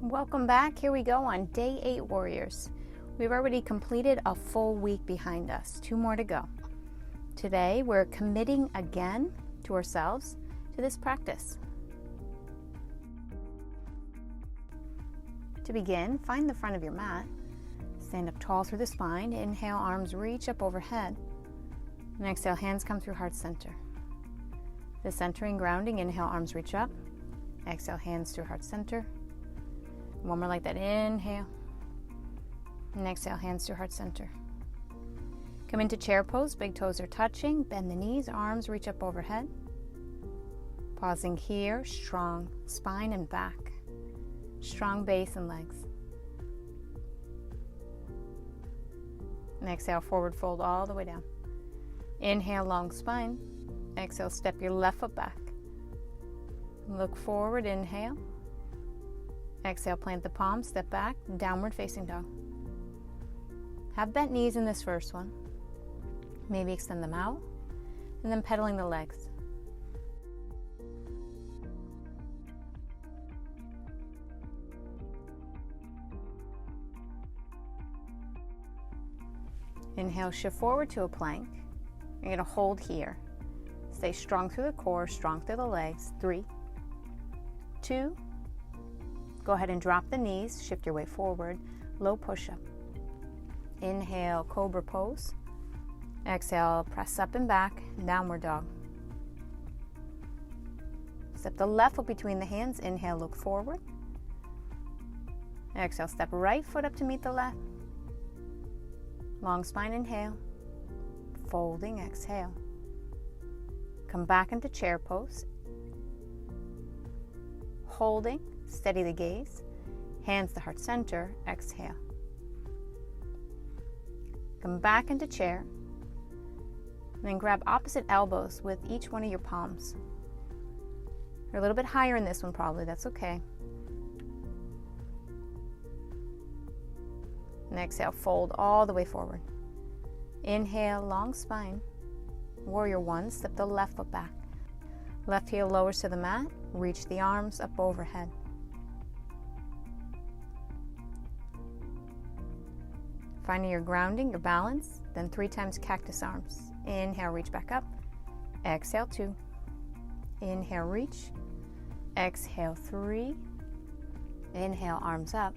Welcome back. Here we go on day 8, warriors. We've already completed a full week behind us. 2 more to go. Today, we're committing again to ourselves to this practice. To begin, find the front of your mat. Stand up tall through the spine. Inhale, arms reach up overhead. And exhale, hands come through heart center. The centering, grounding. Inhale, arms reach up. Exhale, hands through heart center. One more like that. Inhale. And exhale, hands to heart center. Come into chair pose. Big toes are touching. Bend the knees. Arms reach up overhead. Pausing here. Strong spine and back. Strong base and legs. And exhale, forward fold all the way down. Inhale, long spine. Exhale, step your left foot back. Look forward. Inhale. Exhale, plant the palms, step back, downward facing dog. Have bent knees in this first one. Maybe extend them out, and then pedaling the legs. Inhale, shift forward to a plank. You're going to hold here. Stay strong through the core, strong through the legs. 3, 2, go ahead and drop the knees, shift your way forward, low push-up. Inhale, cobra pose. Exhale, press up and back, downward dog. Step the left foot between the hands, inhale, look forward. Exhale, step right foot up to meet the left. Long spine, inhale. Folding, exhale. Come back into chair pose. Holding. Steady the gaze, hands to heart center, exhale. Come back into chair, and then grab opposite elbows with each one of your palms. You're a little bit higher in this one probably, that's okay. And exhale, fold all the way forward. Inhale, long spine. Warrior 1, step the left foot back. Left heel lowers to the mat, reach the arms up overhead. Finding your grounding, your balance, then 3 times cactus arms. Inhale, reach back up. Exhale, 2. Inhale, reach. Exhale, 3. Inhale, arms up.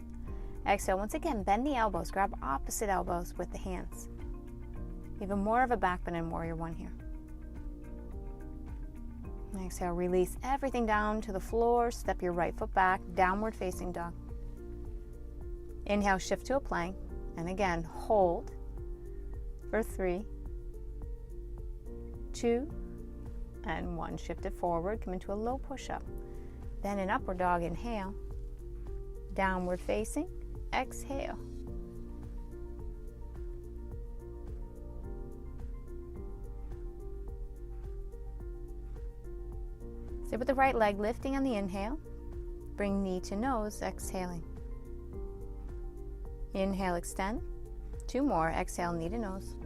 Exhale, once again, bend the elbows. Grab opposite elbows with the hands. Even more of a back bend in Warrior 1 here. Exhale, release everything down to the floor. Step your right foot back, downward facing dog. Inhale, shift to a plank. And again, hold for 3, 2, and 1. Shift it forward, come into a low push-up. Then an upward dog, inhale. Downward facing, exhale. Sit with the right leg lifting on the inhale. Bring knee to nose, exhaling. Inhale, extend. 2 more. Exhale, knee to nose.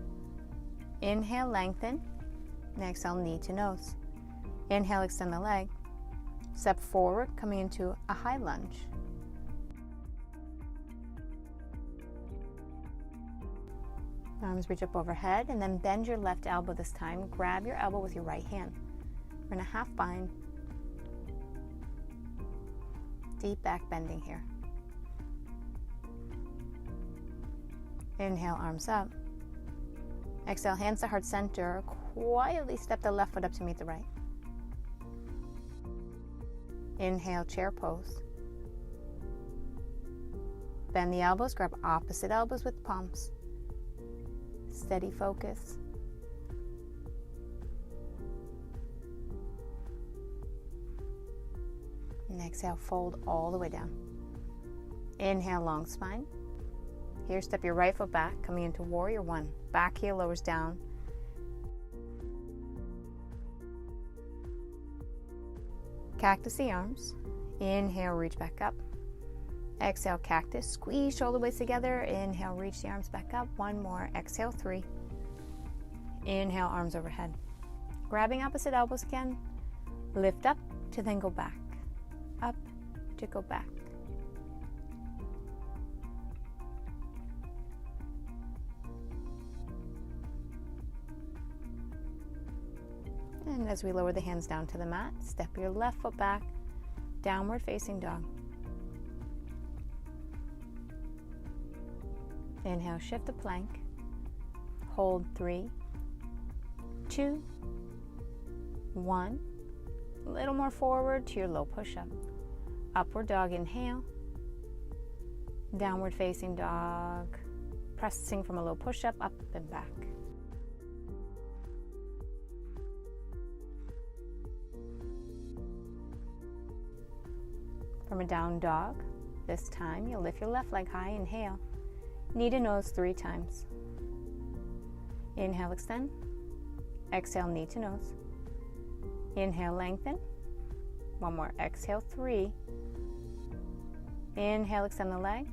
Inhale, lengthen. And exhale, knee to nose. Inhale, extend the leg. Step forward, coming into a high lunge. Arms reach up overhead, and then bend your left elbow this time. Grab your elbow with your right hand. We're in a half bind. Deep back bending here. Inhale, arms up. Exhale, hands to heart center. Quietly step the left foot up to meet the right. Inhale, chair pose. Bend the elbows, grab opposite elbows with palms. Steady focus. And exhale, fold all the way down. Inhale, long spine. Here, step your right foot back, coming into Warrior 1. Back heel lowers down. Cactus the arms. Inhale, reach back up. Exhale, cactus. Squeeze shoulder blades together. Inhale, reach the arms back up. 1 more. Exhale, 3. Inhale, arms overhead. Grabbing opposite elbows again. Lift up to then go back. Up to go back. as we lower the hands down to the mat. Step your left foot back, downward facing dog. Inhale, shift the plank. Hold 3, 2, 1. A little more forward to your low push-up. Upward dog, inhale. Downward facing dog. Pressing from a low push-up, up and back. From a down dog, this time you'll lift your left leg high, inhale. Knee to nose 3 times. Inhale, extend. Exhale, knee to nose. Inhale, lengthen. One more. Exhale, 3. Inhale, extend the leg.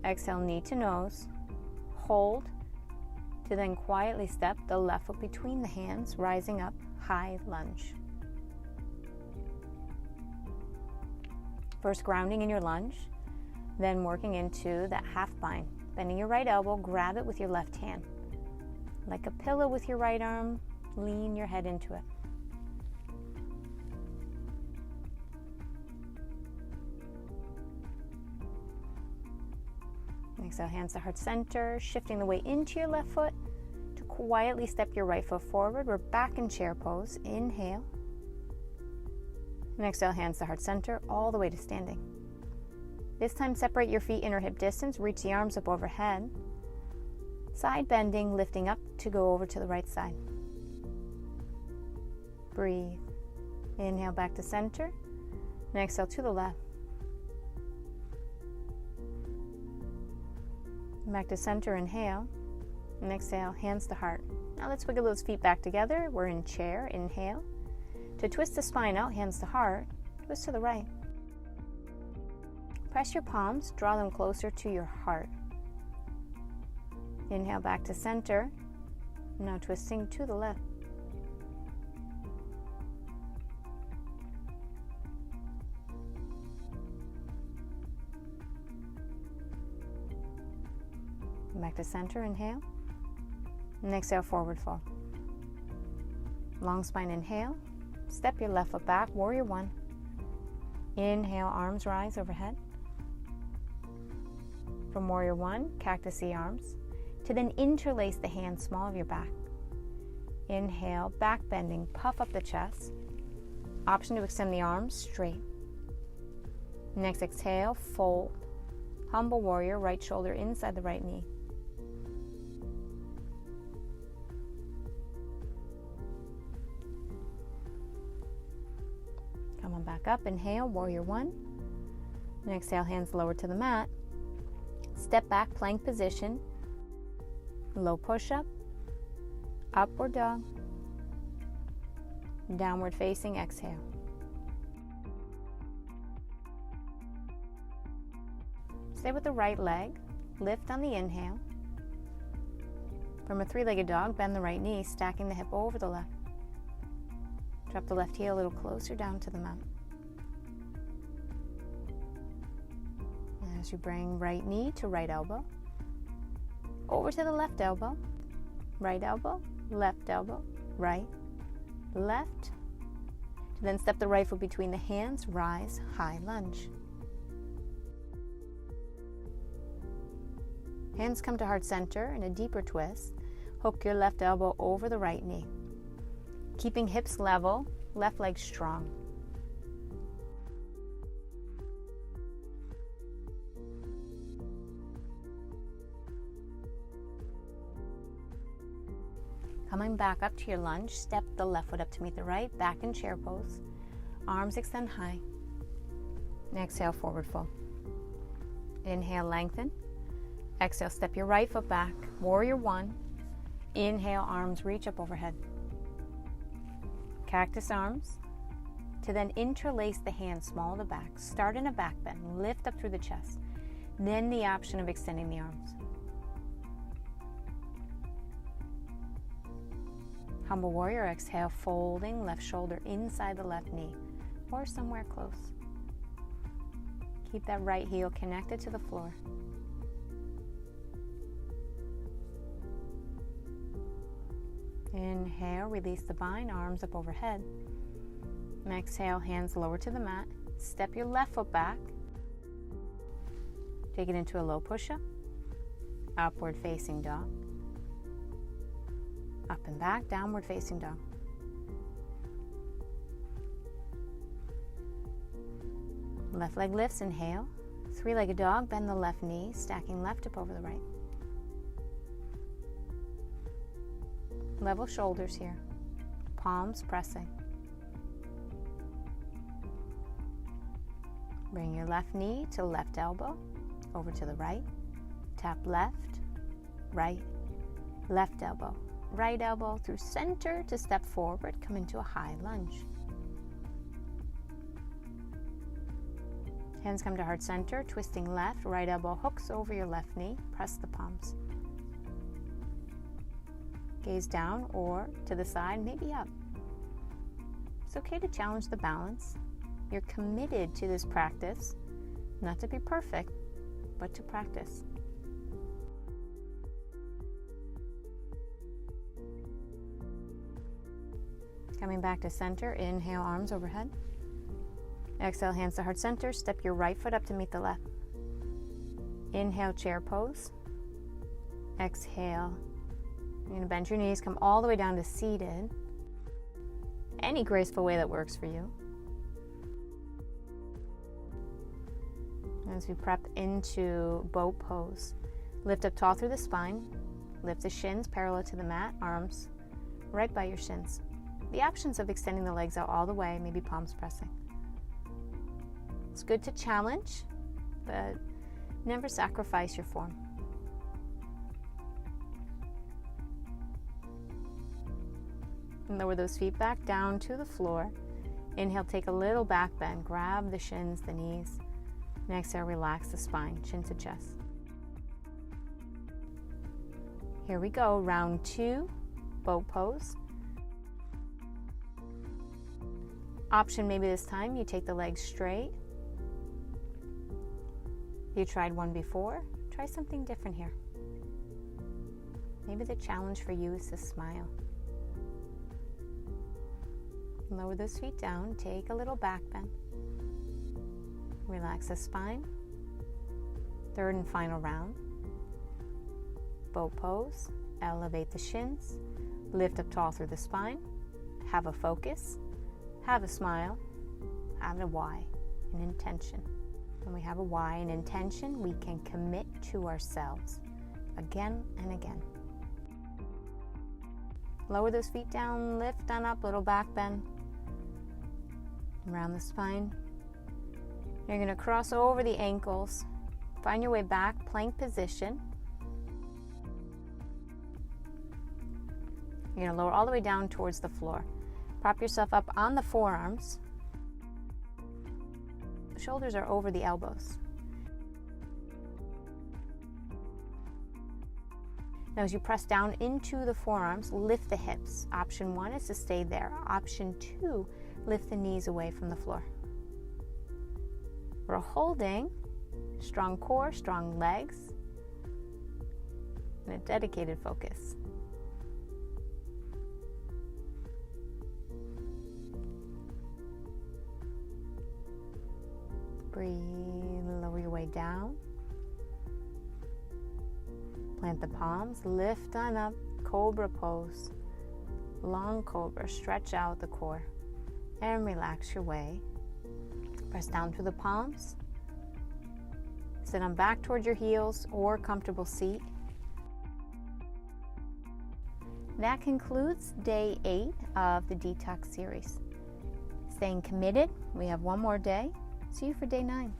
Exhale, knee to nose. Hold to then quietly step the left foot between the hands, rising up, high lunge. First grounding in your lunge, then working into that half bind. Bending your right elbow, grab it with your left hand. Like a pillow with your right arm, lean your head into it. Exhale, hands to heart center, shifting the weight into your left foot to quietly step your right foot forward. We're back in chair pose. Inhale. And exhale, hands to heart center, all the way to standing. This time, separate your feet inner hip distance, reach the arms up overhead. Side bending, lifting up to go over to the right side. Breathe. Inhale back to center, and exhale to the left. Back to center, inhale, and exhale, hands to heart. Now let's wiggle those feet back together. We're in chair, inhale. To twist the spine out, hands to heart, twist to the right. Press your palms, draw them closer to your heart. Inhale back to center, now twisting to the left. Back to center, inhale, and exhale, forward fold. Long spine, inhale, step your left foot back, warrior 1. Inhale, arms rise overhead. From warrior 1, cactus C arms, to then interlace the hands small of your back. Inhale, back bending, puff up the chest. Option to extend the arms straight. Next exhale, fold. Humble warrior, right shoulder inside the right knee. Come on back up, inhale, warrior 1. And exhale, hands lower to the mat. Step back, plank position. Low push-up, upward dog, downward facing exhale. Stay with the right leg, lift on the inhale. From a 3-legged dog, bend the right knee, stacking the hip over the left. Drop the left heel a little closer down to the mat. As you bring right knee to right elbow, over to the left elbow, right elbow, right, left. To then step the right foot between the hands, rise, high lunge. Hands come to heart center in a deeper twist. Hook your left elbow over the right knee. Keeping hips level, left leg strong. Coming back up to your lunge, step the left foot up to meet the right, back in chair pose. Arms extend high. And exhale, forward fold. Inhale, lengthen. Exhale, step your right foot back, warrior 1. Inhale, arms reach up overhead. Cactus arms. To then interlace the hands small to the back. Start in a back bend, lift up through the chest. Then the option of extending the arms. Humble warrior, exhale, folding left shoulder inside the left knee or somewhere close. Keep that right heel connected to the floor. Inhale, release the bind, arms up overhead. And exhale, hands lower to the mat. Step your left foot back. Take it into a low push-up. Upward facing dog. Up and back, downward facing dog. Left leg lifts, inhale. Three-legged dog, bend the left knee, stacking left up over the right. Level shoulders here, palms pressing. Bring your left knee to left elbow, over to the right. Tap left, right, left elbow, right elbow through center to step forward, come into a high lunge. Hands come to heart center, twisting left, right elbow hooks over your left knee, press the palms. Gaze down or to the side, maybe up. It's okay to challenge the balance. You're committed to this practice, not to be perfect, but to practice. Coming back to center, inhale, arms overhead. Exhale, hands to heart center. Step your right foot up to meet the left. Inhale, chair pose. Exhale. You're going to bend your knees, come all the way down to seated. Any graceful way that works for you. As we prep into boat pose, lift up tall through the spine. Lift the shins parallel to the mat, arms right by your shins. The options of extending the legs out all the way, maybe palms pressing. It's good to challenge, but never sacrifice your form. And lower those feet back down to the floor. Inhale, take a little back bend. Grab the shins, the knees. And exhale, relax the spine, chin to chest. Here we go, round 2, boat pose. Option maybe this time, you take the legs straight. If you tried one before, try something different here. Maybe the challenge for you is to smile. Lower those feet down, take a little back bend. Relax the spine. Third and final round. Boat pose, elevate the shins, lift up tall through the spine, have a focus, have a smile, have a why, an intention. When we have a why, an intention, we can commit to ourselves again and again. Lower those feet down, lift on up, little back bend. Around the spine. You're going to cross over the ankles. Find your way back, plank position. You're going to lower all the way down towards the floor. Prop yourself up on the forearms. The shoulders are over the elbows. Now as you press down into the forearms, lift the hips. Option 1 is to stay there. Option 2, lift the knees away from the floor. We're holding strong core, strong legs, and a dedicated focus. Breathe, lower your way down. Plant the palms, lift on up, cobra pose. Long cobra, stretch out the core and relax your way. Press down through the palms. Sit on back towards your heels or comfortable seat. That concludes day 8 of the Detox Series. Staying committed, we have one more day. See you for day 9.